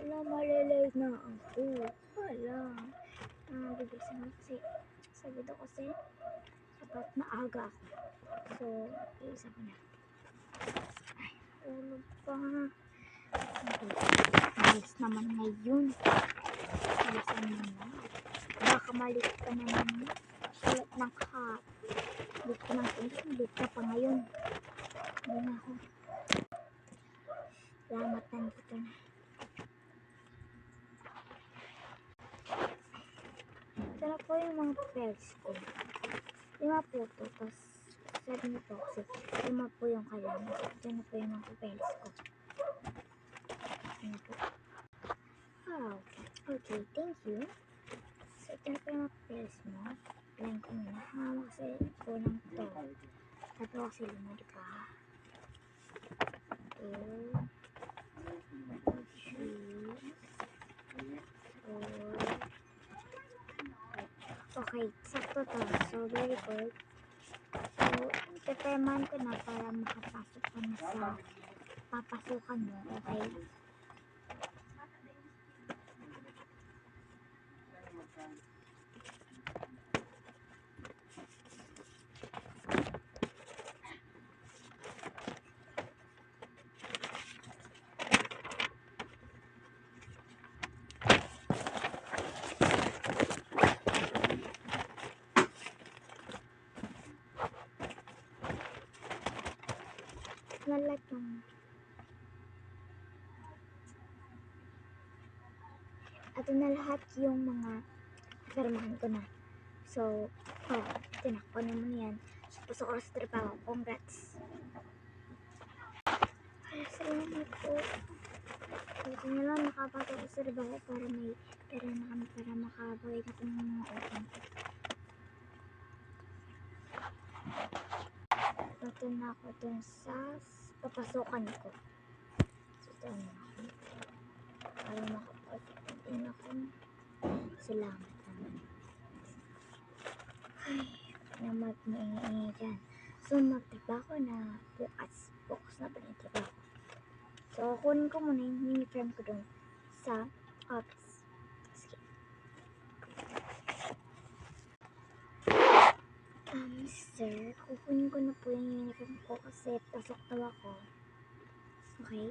Wala, malilate na ako. Wala. Bibilisan ko kasi sabi daw kasi dapat maaga ako. So, iisa ko na. Ay, ulog pa. Okay. Alis naman ngayon. Alisan mo na. Baka malik ka naman. Sulat ng hat. Lit ko ng tingin. Lit ka pa ngayon. Hindi na ako. Salamat, nandito na. Sana po yung mga papels ko. 5 po to. Tapos, sabi niyo po kasi 5 po yung kailangan. Diyan na po yung mga papels ko. Ano po? Wow. Okay, thank you. So, ito na po yung mga papels mo. Plan ko muna. Kasi kulang to. Sabi ko kasi 5, diba? 2, 3, 4. Okay, sakto to. So, very good. So, ipeperman ko na para makapasok ka na sa papasukan mo. Okay? Nalat yung ato na lahat yung mga permahan ko na. So, tinakbo naman yan. Pasok ako sa trabaho. Congrats. Ay, salamat po. Buti na lang nakapasok ako sa trabaho para may pera na kami para makabagay na kami ng mga utang. Ito na ako dun sa papasukan ko. So, ito na ako. Para makapagpunta na ako. Salamat naman. Ay, naman maingay dyan. So, magtrabaho na bukas. Bukas na ba yung trabaho? So, kunin ko muna yung uniform ko dun sa office. Sige. Sir, kukunin ko na po yung uniform ko kasi pasok daw ako. Okay?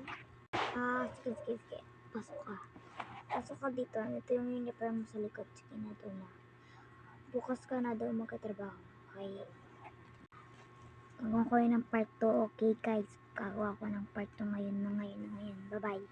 Sige. Pasok ka. Pasok ka dito. Ito yung uniform mo sa likod. Sige na doon na. Bukas ka na daw magkatrabaho. Okay? Gagawa ko yun ng part 2. Okay guys? Gagawa ko ng part 2 ngayon. Bye-bye.